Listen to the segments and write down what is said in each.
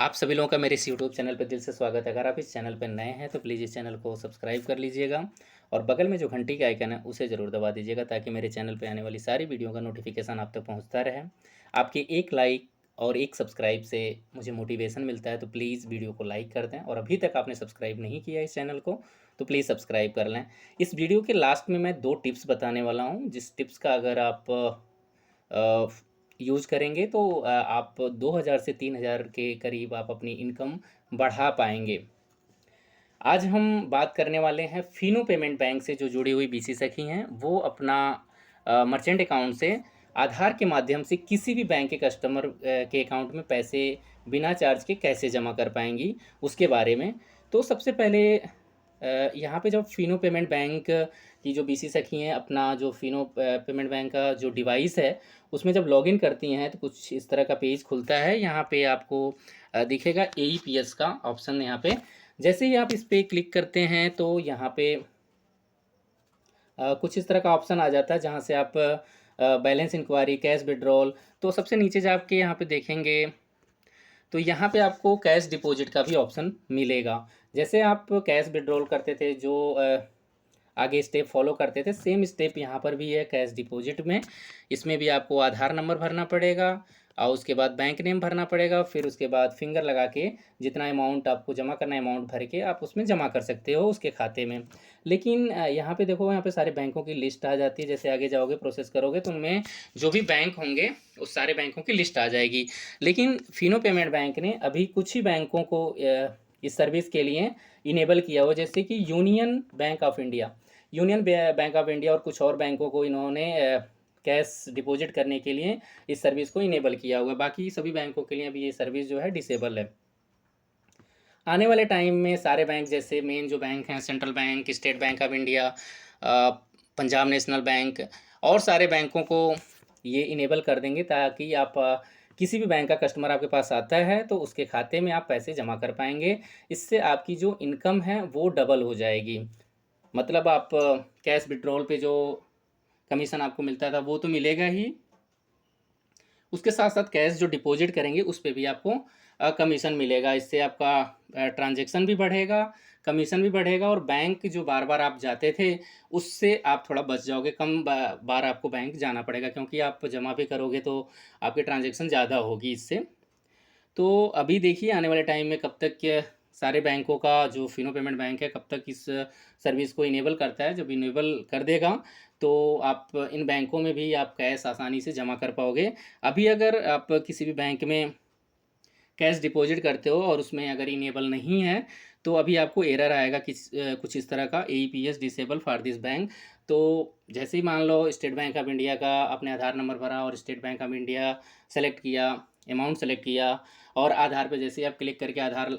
आप सभी लोगों का मेरे इस यूट्यूब चैनल पर दिल से स्वागत है। अगर आप इस चैनल पर नए हैं तो प्लीज़ इस चैनल को सब्सक्राइब कर लीजिएगा और बगल में जो घंटी का आइकन है उसे ज़रूर दबा दीजिएगा ताकि मेरे चैनल पर आने वाली सारी वीडियो का नोटिफिकेशन आप तक पहुंचता रहे। आपके एक लाइक और एक सब्सक्राइब से मुझे मोटिवेशन मिलता है, तो प्लीज़ वीडियो को लाइक कर दें और अभी तक आपने सब्सक्राइब नहीं किया इस चैनल को तो प्लीज़ सब्सक्राइब कर लें। इस वीडियो के लास्ट में मैं 2 टिप्स बताने वाला हूँ, जिस टिप्स का अगर आप यूज़ करेंगे तो आप 2000 से 3000 के करीब आप अपनी इनकम बढ़ा पाएँगे। आज हम बात करने वाले हैं फिनो पेमेंट बैंक से जो जुड़ी हुई बीसी सखी हैं, वो अपना मर्चेंट अकाउंट से आधार के माध्यम से किसी भी बैंक के कस्टमर के अकाउंट में पैसे बिना चार्ज के कैसे जमा कर पाएँगी, उसके बारे में। तो सबसे पहले यहाँ पे जब फिनो पेमेंट बैंक की जो बीसी सखी हैं, अपना जो फिनो पेमेंट बैंक का जो डिवाइस है, उसमें जब लॉगिन करती हैं तो कुछ इस तरह का पेज खुलता है। यहाँ पे आपको दिखेगा एईपीएस का ऑप्शन यहाँ पे। जैसे ही आप इस पे क्लिक करते हैं तो यहाँ पे कुछ इस तरह का ऑप्शन आ जाता है जहाँ से आप बैलेंस इंक्वायरी, कैश विड्रॉल, तो सबसे नीचे जाके यहाँ पे देखेंगे तो यहाँ पे आपको कैश डिपॉजिट का भी ऑप्शन मिलेगा। जैसे आप कैश विड्रॉल करते थे, जो आगे स्टेप फॉलो करते थे, सेम स्टेप यहाँ पर भी है कैश डिपॉजिट में। इसमें भी आपको आधार नंबर भरना पड़ेगा और उसके बाद बैंक नेम भरना पड़ेगा, फिर उसके बाद फिंगर लगा के जितना अमाउंट आपको जमा करना है अमाउंट भर के आप उसमें जमा कर सकते हो उसके खाते में। लेकिन यहाँ पे देखो, यहाँ पे सारे बैंकों की लिस्ट आ जाती है। जैसे आगे जाओगे प्रोसेस करोगे तो उनमें जो भी बैंक होंगे उस सारे बैंकों की लिस्ट आ जाएगी। लेकिन फिनो पेमेंट बैंक ने अभी कुछ ही बैंकों को इस सर्विस के लिए इनेबल किया हुआ, जैसे कि union bank of India. Bank of India और कुछ और बैंकों को इन्होंने कैश डिपॉजिट करने के लिए इस सर्विस को इनेबल किया हुआ है। बाकी सभी बैंकों के लिए अभी ये सर्विस जो है डिसेबल है। आने वाले टाइम में सारे बैंक, जैसे मेन जो बैंक हैं, central bank, state bank of India, Punjab national bank और सारे बैंकों को ये इनेबल कर देंगे ताकि आप किसी भी बैंक का कस्टमर आपके पास आता है तो उसके खाते में आप पैसे जमा कर पाएंगे। इससे आपकी जो इनकम है वो डबल हो जाएगी। मतलब आप कैश विड्रॉल पे जो कमीशन आपको मिलता था वो तो मिलेगा ही, उसके साथ साथ कैश जो डिपॉजिट करेंगे उस पे भी आपको कमीशन मिलेगा। इससे आपका ट्रांजैक्शन भी बढ़ेगा, कमीशन भी बढ़ेगा और बैंक जो बार बार आप जाते थे उससे आप थोड़ा बच जाओगे। कम बार आपको बैंक जाना पड़ेगा, क्योंकि आप जमा भी करोगे तो आपकी ट्रांजैक्शन ज़्यादा होगी इससे। तो अभी देखिए आने वाले टाइम में कब तक के सारे बैंकों का जो फिनो पेमेंट बैंक है कब तक इस सर्विस को इनेबल करता है। जब इनेबल कर देगा तो आप इन बैंकों में भी आप कैश आसानी से जमा कर पाओगे। अभी अगर आप किसी भी बैंक में कैश डिपॉजिट करते हो और उसमें अगर इनेबल नहीं है तो अभी आपको एरर आएगा कुछ इस तरह का, AEPS disable for this bank. तो जैसे ही मान लो स्टेट बैंक ऑफ इंडिया का आपने आधार नंबर भरा और state bank of India select किया, अमाउंट सेलेक्ट किया और आधार पे जैसे ही आप क्लिक करके आधार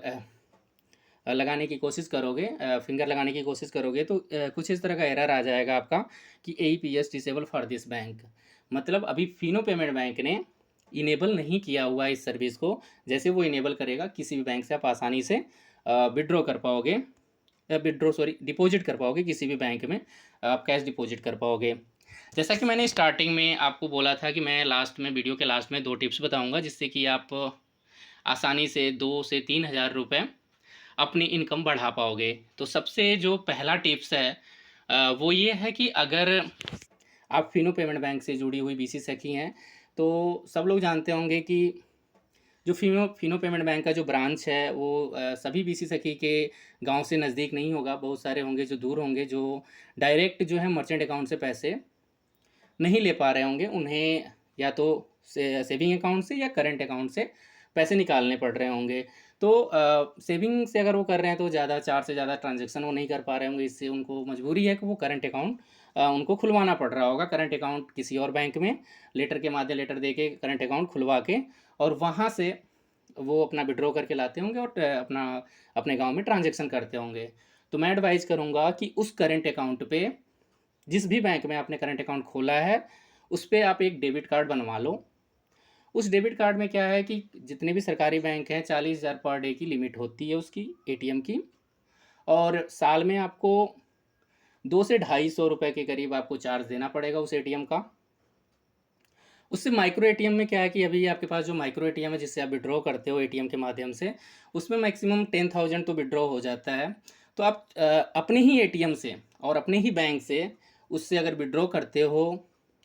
लगाने की कोशिश करोगे, फिंगर लगाने की कोशिश करोगे तो कुछ इस तरह का एरर आ जाएगा आपका कि AEPS disable for this bank. मतलब अभी फिनो पेमेंट बैंक ने इनेबल नहीं किया हुआ है इस सर्विस को। जैसे वो इनेबल करेगा किसी भी बैंक से आप आसानी से विड्रॉ कर पाओगे, डिपॉजिट कर पाओगे किसी भी बैंक में, आप कैश डिपॉजिट कर पाओगे। जैसा कि मैंने स्टार्टिंग में आपको बोला था कि मैं लास्ट में, वीडियो के लास्ट में 2 टिप्स बताऊंगा जिससे कि आप आसानी से 2 से 3000 रुपये अपनी इनकम बढ़ा पाओगे। तो सबसे जो पहला टिप्स है वो ये है कि अगर आप फिनो पेमेंट बैंक से जुड़ी हुई बीसी सखी हैं तो सब लोग जानते होंगे कि जो फिनो पेमेंट बैंक का जो ब्रांच है वो सभी बीसी सखी के गांव से नज़दीक नहीं होगा। बहुत सारे होंगे जो दूर होंगे, जो डायरेक्ट जो है मर्चेंट अकाउंट से पैसे नहीं ले पा रहे होंगे। उन्हें या तो सेविंग अकाउंट से या करंट अकाउंट से पैसे निकालने पड़ रहे होंगे। तो सेविंग से अगर वो कर रहे हैं तो ज़्यादा 4 से ज़्यादा ट्रांजैक्शन वो नहीं कर पा रहे होंगे। इससे उनको मजबूरी है कि वो करंट अकाउंट उनको खुलवाना पड़ रहा होगा, करंट अकाउंट किसी और बैंक में लेटर के माध्यम, लेटर दे के करंट अकाउंट खुलवा के और वहाँ से वो अपना विड्रॉ करके लाते होंगे और अपना अपने गांव में ट्रांजैक्शन करते होंगे। तो मैं एडवाइस करूँगा कि उस करंट अकाउंट पे, जिस भी बैंक में आपने करंट अकाउंट खोला है, उस पे आप एक डेबिट कार्ड बनवा लो। उस डेबिट कार्ड में क्या है कि जितने भी सरकारी बैंक हैं 40,000 पर डे की लिमिट होती है उसकी, एटीएम की। और साल में आपको 2 से 250 रुपये के करीब आपको चार्ज देना पड़ेगा उस एटीएम का। उससे माइक्रो एटीएम में क्या है कि अभी आपके पास जो माइक्रो एटीएम है जिससे आप विड्रॉ करते हो एटीएम के माध्यम से, उसमें मैक्सिमम 10,000 तो विड्रॉ हो जाता है। तो आप अपने ही एटीएम से और अपने ही बैंक से उससे अगर विड्रॉ करते हो,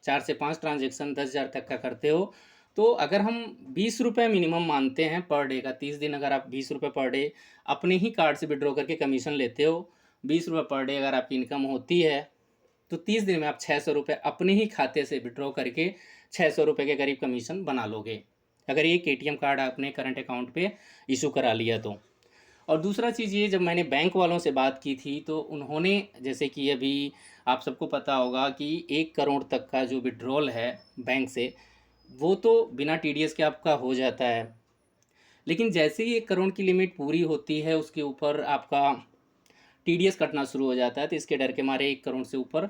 4 से 5 ट्रांज़ैक्शन 10,000 तक का करते हो, तो अगर हम ₹20 मिनिमम मानते हैं पर डे का, 30 दिन अगर आप ₹20 पर डे अपने ही कार्ड से विड्रॉ करके कमीशन लेते हो, ₹20 पर डे अगर आपकी इनकम होती है, तो 30 दिन में आप ₹600 अपने ही खाते से विड्रॉ करके ₹600 के करीब कमीशन बना लोगे, अगर एक एटीएम कार्ड आपने करंट अकाउंट पे इशू करा लिया तो। और दूसरा चीज़ ये, जब मैंने बैंक वालों से बात की थी तो उन्होंने, जैसे कि अभी आप सबको पता होगा कि 1 करोड़ तक का जो विड्रॉल है बैंक से, वो तो बिना टीडीएस के आपका हो जाता है। लेकिन जैसे ही 1 करोड़ की लिमिट पूरी होती है, उसके ऊपर आपका टीडीएस कटना शुरू हो जाता है। तो इसके डर के मारे 1 करोड़ से ऊपर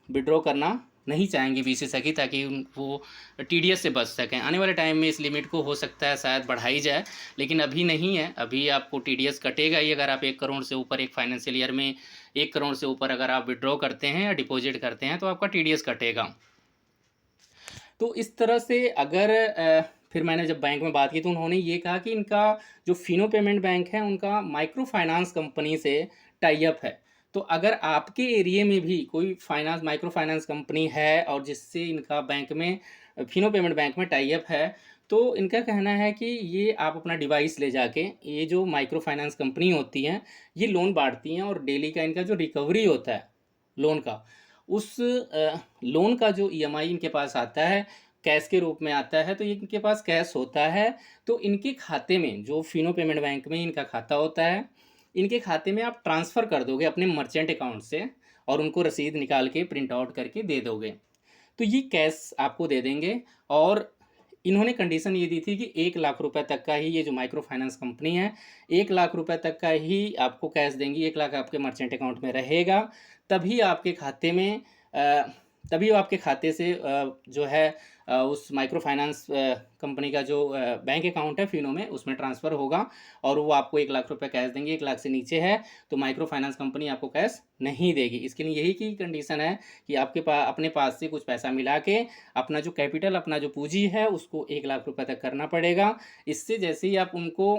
विड्रॉ करना नहीं चाहेंगे विशेषज्ञ, ताकि वो टीडीएस से बच सकें। आने वाले टाइम में इस लिमिट को हो सकता है शायद बढ़ाई जाए, लेकिन अभी नहीं है। अभी आपको टीडीएस कटेगा ही अगर आप 1 करोड़ से ऊपर एक फाइनेंशियल ईयर में 1 करोड़ से ऊपर अगर आप विड्रॉ करते हैं या डिपॉजिट करते हैं, तो आपका टीडीएस कटेगा। तो इस तरह से अगर फिर मैंने जब बैंक में बात की तो उन्होंने ये कहा कि इनका जो फिनो पेमेंट बैंक है उनका माइक्रो फाइनेंस कंपनी से टाई अप है। तो अगर आपके एरिया में भी कोई फाइनेंस माइक्रो फाइनेंस कंपनी है और जिससे इनका बैंक में फिनो पेमेंट बैंक में टाई अप है, तो इनका कहना है कि ये आप अपना डिवाइस ले जाके, ये जो माइक्रो फाइनेंस कंपनी होती हैं ये लोन बांटती हैं और डेली का इनका जो रिकवरी होता है लोन का, उस लोन का जो ईएमआई इनके पास आता है कैश के रूप में आता है, तो ये इनके पास कैश होता है। तो इनके खाते में, जो फिनो पेमेंट बैंक में इनका खाता होता है, इनके खाते में आप ट्रांसफ़र कर दोगे अपने मर्चेंट अकाउंट से और उनको रसीद निकाल के प्रिंट आउट करके दे दोगे। तो ये कैश आपको दे देंगे। और इन्होंने कंडीशन ये दी थी कि 1 लाख रुपए तक का ही, ये जो माइक्रो फाइनेंस कंपनी है 1 लाख रुपए तक का ही आपको कैश देंगी, 1 लाख आपके मर्चेंट अकाउंट में रहेगा। तभी आपके खाते में तभी वो आपके खाते से जो है उस माइक्रो फाइनेंस कंपनी का जो बैंक अकाउंट है फिनो में, उसमें ट्रांसफ़र होगा और वो आपको 1 लाख रुपए कैश देंगे। 1 लाख से नीचे है तो माइक्रो फाइनेंस कंपनी आपको कैश नहीं देगी। इसके लिए यही की कंडीशन है कि आपके अपने पास से कुछ पैसा मिला के अपना जो कैपिटल, अपना जो पूँजी है उसको 1 लाख रुपए तक करना पड़ेगा। इससे जैसे ही आप उनको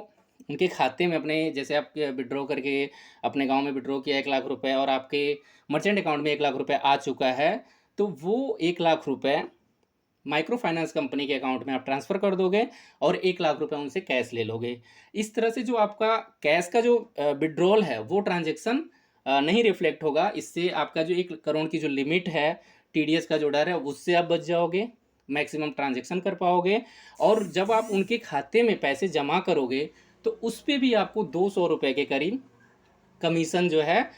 उनके खाते में, अपने जैसे आप विड्रॉ करके अपने गाँव में विड्रॉ किया 1 लाख रुपए और आपके मर्चेंट अकाउंट में 1 लाख रुपए आ चुका है, तो वो 1 लाख रुपए माइक्रो फाइनेंस कंपनी के अकाउंट में आप ट्रांसफ़र कर दोगे और 1 लाख रुपए उनसे कैश ले लोगे। इस तरह से जो आपका कैश का जो विड्रॉल है वो ट्रांज़ैक्शन नहीं रिफ्लेक्ट होगा। इससे आपका जो 1 करोड़ की जो लिमिट है, टीडीएस का जो डर है, उससे आप बच जाओगे, मैक्सिमम ट्रांज़ैक्शन कर पाओगे। और जब आप उनके खाते में पैसे जमा करोगे तो उस पे भी आपको ₹200 के करीब कमीशन जो है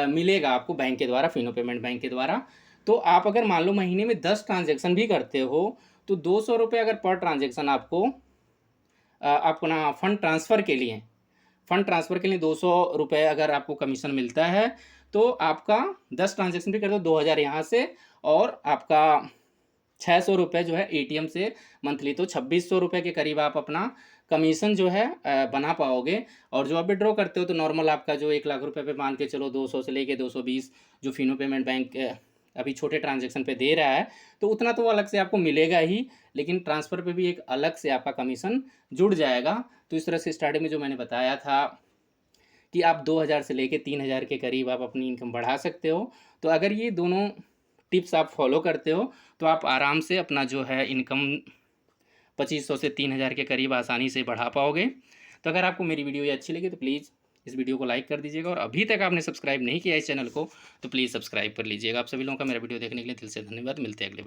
मिलेगा आपको बैंक के द्वारा, फिनो पेमेंट बैंक के द्वारा। तो आप अगर मान लो महीने में 10 ट्रांज़ैक्शन भी करते हो तो ₹200 अगर पर ट्रांज़ैक्शन आपको अपना फंड ट्रांसफ़र के लिए ₹200 अगर आपको कमीशन मिलता है, तो आपका 10 ट्रांज़ैक्शन भी कर दो, 2,000 यहाँ से, और आपका ₹600 जो है एटीएम से मंथली, तो ₹2,600 के करीब आप अपना कमीशन जो है बना पाओगे। और जो आप विड्रॉ करते हो तो नॉर्मल आपका जो 1 लाख रुपए पे मान के चलो 200 से लेके 220 जो फिनो पेमेंट बैंक अभी छोटे ट्रांज़ैक्शन पे दे रहा है, तो उतना तो अलग से आपको मिलेगा ही, लेकिन ट्रांसफ़र पे भी एक अलग से आपका कमीशन जुड़ जाएगा। तो इस तरह से स्टार्टिंग में जो मैंने बताया था कि आप 2,000 से लेके 3,000 के करीब आप अपनी इनकम बढ़ा सकते हो। तो अगर ये दोनों टिप्स आप फॉलो करते हो तो आप आराम से अपना जो है इनकम 2,500 से 3,000 के करीब आसानी से बढ़ा पाओगे। तो अगर आपको मेरी वीडियो ये अच्छी लगी तो प्लीज़ इस वीडियो को लाइक कर दीजिएगा, और अभी तक आपने सब्सक्राइब नहीं किया इस चैनल को तो प्लीज़ सब्सक्राइब कर लीजिएगा। आप सभी लोगों का मेरा वीडियो देखने के लिए दिल से धन्यवाद। मिलते हैं अगले